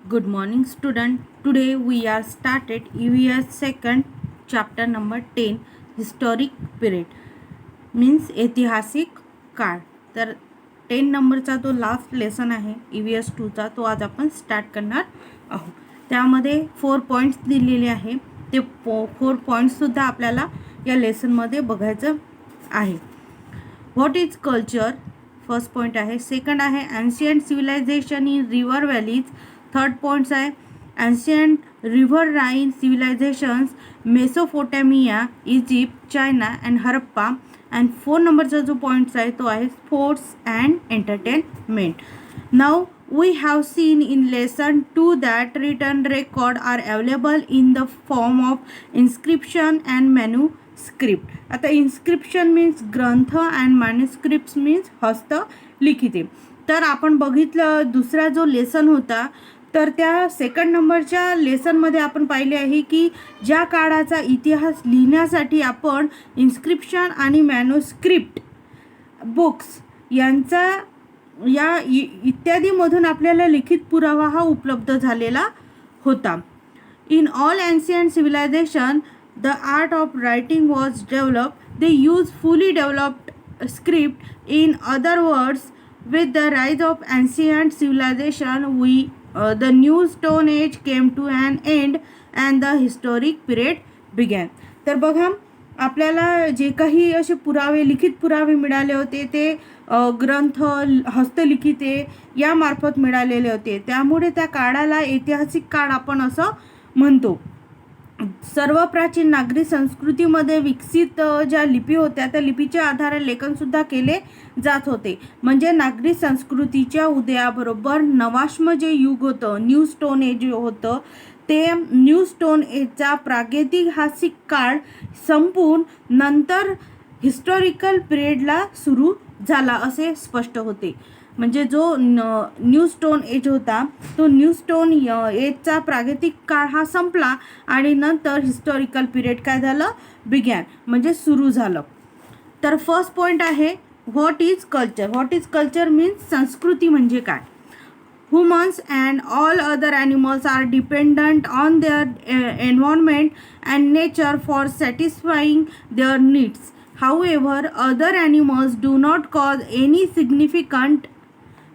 Good morning student. Today we are started EVS second chapter number 10 historic period means ऐतिहासिक काळ. तर 10 नंबरचा तो लास्ट लेसन आहे EVS 2 चा तो आज आपण स्टार्ट करणार आहोत. त्यामध्ये 4 पॉइंट्स दिलेले आहे. ते 4 पॉइंट्स सुद्धा आपल्याला या लेसन मध्ये बघायचं आहे. What is culture first point आहे. सेकंड आहे ancient civilisation in river valleys. Third points आहे ancient riverine civilizations Mesopotamia, Egypt, China and Harappa. And 4 नंबरचा जो पॉइंट्स आहे तो आहे sports and entertainment. Now we have seen in lesson 2 that written record are available in the form of inscription and manuscript. आता inscription means ग्रंथ and manuscripts means हस्तलिखिते. तर आपण बघितलं दुसरा जो लेसन होता तर त्या सेकंड नंबरच्या लेसनमध्ये आपण पाहिले आहे की ज्या काळाचा इतिहास लिहिण्यासाठी आपण इन्स्क्रिप्शन आणि मॅन्युस्क्रिप्ट बुक्स यांचा या इत्यादीमधून आपल्याला लिखित पुरावा हा उपलब्ध झालेला होता. In all ancient civilization the art of writing was develop. They use fully developed script. In other words, with the rise of ancient civilization the new stone age came to an end and the historic period began. तर बघा आपल्याला जे काही असे पुरावे लिखित पुरावे मिळाले होते ते ग्रंथ हस्तलिखिते यामार्फत मिळालेले होते. त्यामुळे त्या काळाला ऐतिहासिक काळ आपण असं म्हणतो. सर्व प्राचीन नागरी संस्कृतीमध्ये विकसित ज्या लिपी होत्या त्या लिपीच्या आधारे लेखनसुद्धा केले जात होते. म्हणजे नागरी संस्कृतीच्या उदयाबरोबर नवाश्म जे युग होतं, न्यू स्टोन एज होतं, ते न्यू स्टोन एजचा प्रागैतिहासिक काळ संपून नंतर हिस्टॉरिकल पिरियडला सुरू झाला असे स्पष्ट होते. म्हणजे जो न्यू स्टोन एज होता तो न्यू स्टोन एजचा प्रागैतिक काळ हा संपला आणि नंतर हिस्टॉरिकल पिरियड काय झालं, बिगॅन म्हणजे सुरू झालं. तर फर्स्ट पॉइंट आहे what is culture. What is culture means संस्कृती म्हणजे काय. Humans and all other animals are dependent on their environment and nature for satisfying their needs. However, other animals do not cause any significant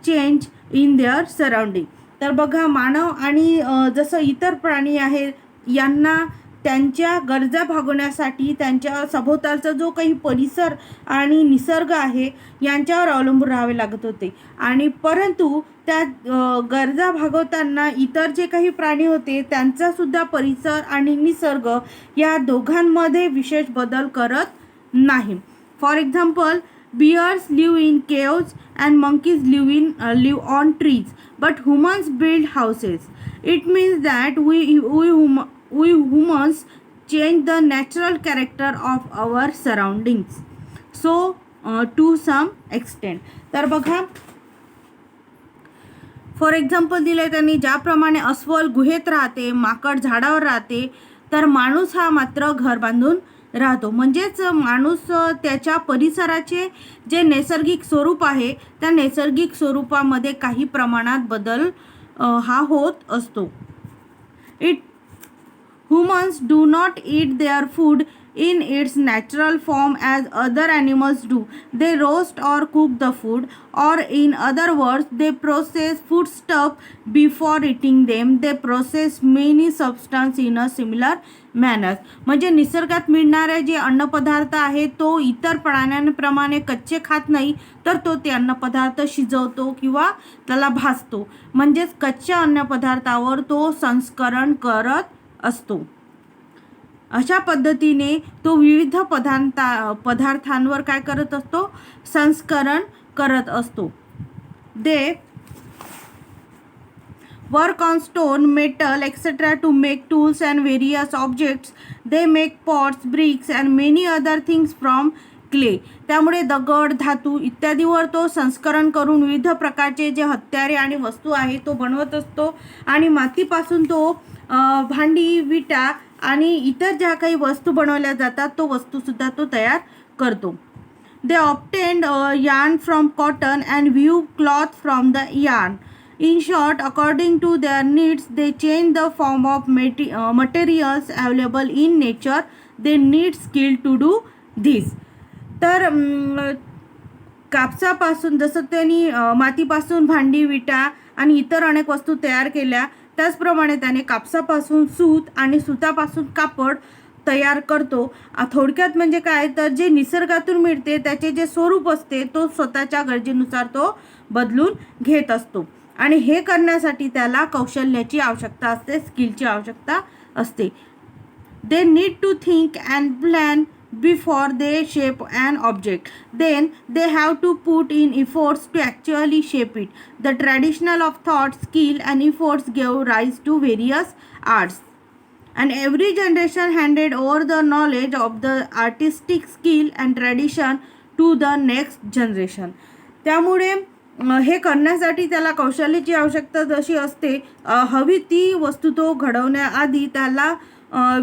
change in their surrounding. तर बघा मानव आणि जसं इतर प्राणी आहे यांना त्यांच्या गरजा भागवण्यासाठी त्यांच्या सभोवतालचा जो काही परिसर आणि निसर्ग आहे यांच्यावर अवलंबून राहावे लागत होते. आणि परंतु त्या गरजा भागवताना इतर जे काही प्राणी होते त्यांचासुद्धा परिसर आणि निसर्ग या दोघांमध्ये विशेष बदल करत नाही. For example, bears live in caves and monkeys live on trees, but humans build houses. It means that we humans change the natural character of our surroundings. So to some extent. तर बघा for example दिले त्यांनी, ज्याप्रमाणे अस्वल गुहेत राहते, माकड झाडावर राहते, तर माणूस हा मात्र घर बांधून राहतो. म्हणजेच माणूस त्याच्या परिसराचे जे नैसर्गिक स्वरूप आहे त्या नैसर्गिक स्वरूपामध्ये काही प्रमाणात बदल हा होत असतो. Humans do not eat their food in its natural form as other animals do. They roast or cook the food, or in other words, they process foodstuff before eating them. They process many substances in a similar manner. म्हणजे निसर्गात मिळणारे जे अन्नपदार्थ आहे तो इतर प्राण्यांप्रमाणे कच्चे खात नाही, तर तो ते अन्नपदार्थ शिजवतो किंवा त्याला भाजतो. म्हणजेच कच्च्या अन्नपदार्थावर तो संस्करण करत असतो. अशा पद्धतीने तो विविध पदार्थांवर काय करत असतो, संस्करण करत असतो. They work on stone, metal etcetera to make tools and various objects. They make pots, bricks and many other things from clay. त्यामुळे दगड, धातू इत्यादीवर तो संस्करण करून विविध प्रकारचे जे हत्यारे आणि वस्तू आहे तो बनवत असतो. आणि मातीपासून तो भांडी, विटा आणि इतर ज्या काही वस्तू बनवल्या जातात तो वस्तूसुद्धा तो तयार करतो. They obtained yarn from cotton and weave cloth from the yarn. In short, according to their needs, they change the form of materials available in nature. They need skill to do this. तर कापसापासून जसं त्यांनी मातीपासून भांडी, विटा आणि इतर अनेक वस्तू तयार केल्या, त्याचप्रमाणे त्याने कापसापासून सूत आणि सुतापासून कापड तयार करतो. थोडक्यात म्हणजे काय, तर जे निसर्गातून मिळते त्याचे जे स्वरूप असते तो स्वतःच्या गरजेनुसार तो बदलून घेत असतो. आणि हे करण्यासाठी त्याला कौशल्याची आवश्यकता असते, स्किलची आवश्यकता असते. They need to think and plan before they shape an object. Then they have to put in efforts to actually shape it. The traditional of thought, skill and efforts gave rise to various arts, and every generation handed over the knowledge of the artistic skill and tradition to the next generation. त्यामुळे हे करण्यासाठी त्याला कौशल्याची आवश्यकता जशी असते, हवी ती वस्तू तो घडवण्याआधी त्याला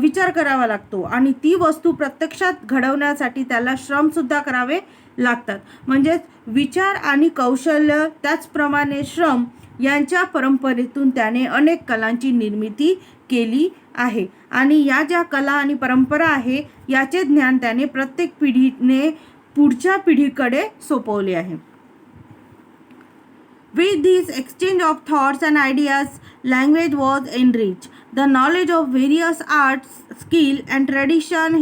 विचार करावा लागतो आणि ती वस्तू प्रत्यक्षात घडवण्यासाठी त्याला श्रमसुद्धा करावे लागतात. म्हणजेच विचार आणि कौशल्य त्याचप्रमाणे श्रम यांच्या परंपरेतून त्याने अनेक कलांची निर्मिती केली आहे. आणि या ज्या कला आणि परंपरा आहे याचे ज्ञान त्याने प्रत्येक पिढीने पुढच्या पिढीकडे सोपवले आहे. With this exchange of thoughts and ideas, language was enriched. The knowledge of various arts, skill and tradition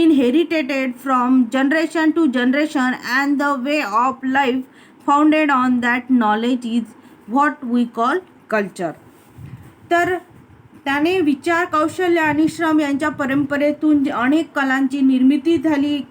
inherited from generation to generation, and the way of life founded on that knowledge is what we call culture. तर त्याने विचार, कौशल्य आणि श्रम यांच्या परंपरेतून अनेक कलांची निर्मिती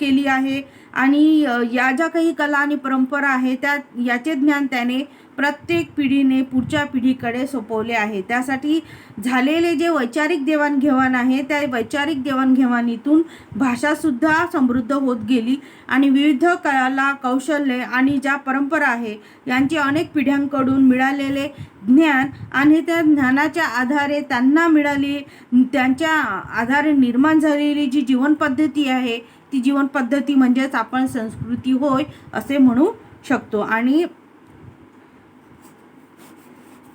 केली आहे. आणि या ज्या काही कला आणि परंपरा आहे त्या याचे ज्ञान त्याने प्रत्येक पिढीने पुढच्या पिढीकडे सोपवले आहे. त्यासाठी झालेले जे वैचारिक देवाणघेवाण आहे त्या वैचारिक देवाणघेवाणीतून भाषासुद्धा समृद्ध होत गेली आणि विविध कला, कौशल्य आणि ज्या परंपरा आहे यांचे अनेक पिढ्यांकडून मिळालेले ज्ञान आणि त्या ज्ञानाच्या आधारे त्यांना मिळाली, त्यांच्या आधारे निर्माण झालेली जी जीवनपद्धती आहे ती जीवनपद्धती म्हणजेच आपण संस्कृती होय असे म्हणू शकतो. आणि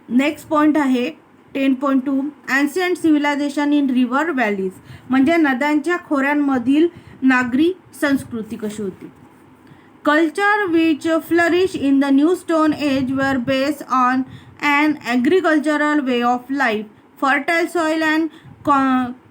नेक्स्ट पॉईंट आहे 10.2 ancient civilisation in river valleys, म्हणजे नद्यांच्या खोऱ्यांमधील नागरी संस्कृती कशी होती. Culture which flourish in the new stone age were based on an agricultural way of life. Fertile soil and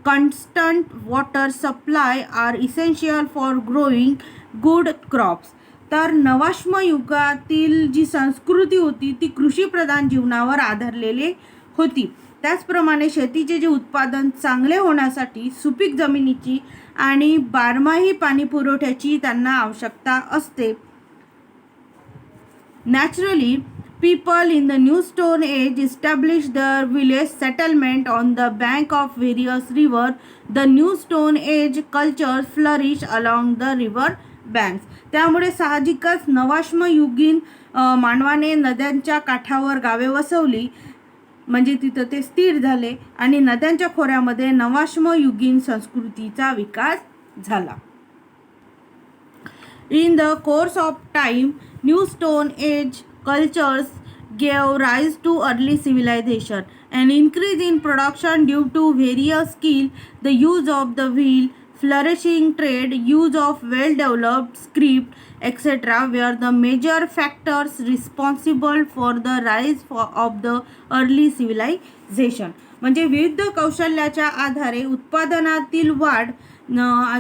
constant water supply are essential for growing good crops. तर नवाश्म युगातील जी संस्कृती होती ती कृषीप्रधान जीवनावर आधारलेली होती. त्याचप्रमाणे शेतीचे जे उत्पादन चांगले होण्यासाठी सुपीक जमिनीची आणि बारमाही पाणी पुरवठ्याची त्यांना आवश्यकता असते. Naturally people in the New Stone Age established their village settlement on the bank of various rivers. The New Stone Age cultures flourished along the river banks. त्यामुळे साहजिकच नवाश्मयुगीन मानवाने नद्यांच्या काठावर गावे वसवली, म्हणजे तिथं ते स्थिर झाले आणि नद्यांच्या खोऱ्यामध्ये नवाश्मयुगीन संस्कृतीचा विकास झाला. In the course of time, New Stone Age cultures gave rise to early civilization. An increase in production due to various skill, the use of the wheel, flourishing trade, use of well-developed script, etc. were the major factors responsible for the rise of the early civilization. म्हणजे विविध कौशल्याच्या आधारे उत्पादनातील वाढ,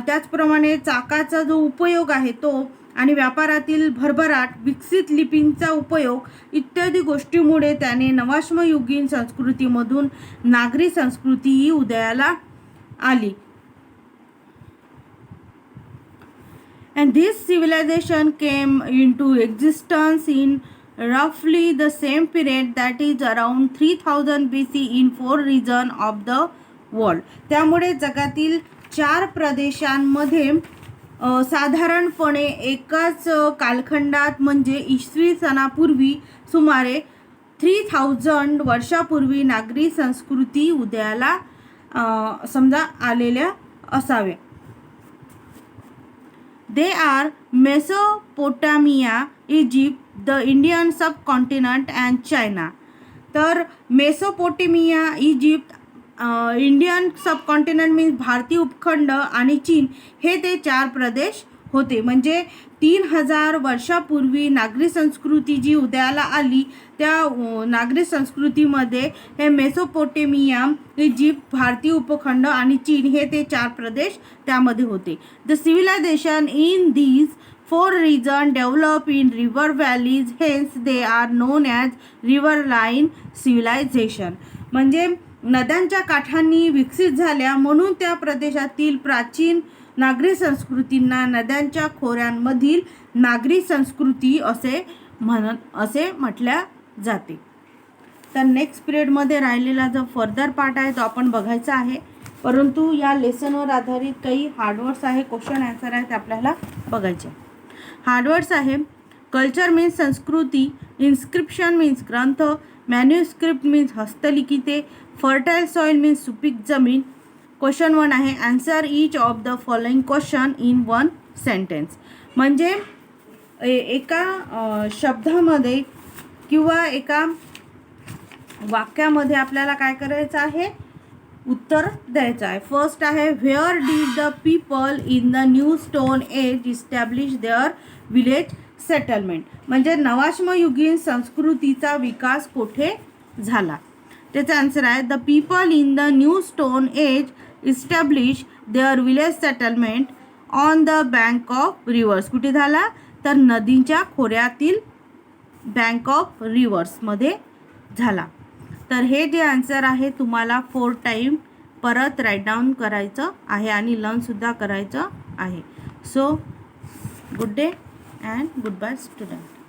त्याचप्रमाणे चाकाचा जो उपयोग आहे तो आणि व्यापारातील भरभराट, विकसित लिपींचा उपयोग इत्यादी गोष्टीमुळे त्याने नवाश्मयुगीन संस्कृतीमधून नागरी संस्कृती ही उदयाला आली. And this civilization came into existence in roughly the same period, that is around 3000 BC in 4 regions of the world. त्यामुळे जगातील 4 प्रदेशांमध्ये साधारणपणे एकाच कालखंडात म्हणजे इसवी सनापूर्वी सुमारे 3000 वर्षापूर्वी नागरी संस्कृती उदयाला समजा आलेल्या असाव्या. They are Mesopotamia, Egypt, the Indian subcontinent and China. तर Mesopotamia, Egypt, Indian subcontinent means भारतीय उपखंड आणि चीन हे ते 4 प्रदेश होते. म्हणजे 3000 वर्षापूर्वी नागरी संस्कृती जी उदयाला आली त्या नागरी संस्कृतीमध्ये हे मेसोपोटेमिया, इजिप्त, भारतीय उपखंड आणि चीन हे ते 4 प्रदेश त्यामध्ये होते. The civilisation in these 4 regions develop in river valleys, hence they are known as riverine civilization. म्हणजे नद्यांच्या काठांनी विकसित झाल्या म्हणून त्या प्रदेशातील प्राचीन नागरी संस्कृतींना नद्यांच्या खोऱ्यांमधील नागरी संस्कृती असे म्हटल्या जाते. तर नेक्स्ट पिरियडमध्ये राहिलेला जो फर्दर पार्ट आहे तो आपण बघायचा आहे. परंतु या लेसनवर आधारित काही हार्डवर्ड्स आहे, क्वेश्चन आन्सर आहे ते आपल्याला बघायचे. हार्डवर्ड्स आहे कल्चर मीन्स संस्कृती, इन्स्क्रिप्शन मीन्स ग्रंथ, मॅन्युस्क्रिप्ट मीन्स हस्तलिखिते, फर्टाईल सॉइल मीन्स सुपीक जमीन. क्वेश्चन 1 आहे answer each of the following question in 1 sentence. म्हणजे एका शब्दामध्ये किंवा एका वाक्यामध्ये आपल्याला काय करायचं आहे, उत्तर द्यायचं आहे. फर्स्ट आहे where did the people in the new stone age establish their village settlement. म्हणजे नवाश्मयुगीन संस्कृतीचा विकास कोठे झाला. त्याचा आन्सर आहे the people in the new stone age establish their village settlement on the bank of rivers. कुठे झाला तर नदीच्या खोऱ्यातील बँक ऑफ रिव्हर्समध्ये झाला. तर हे जे आन्सर आहे तुम्हाला 4 टाईम परत राईट डाऊन करायचं आहे आणि लर्नसुद्धा करायचं आहे. So good day and goodbye student.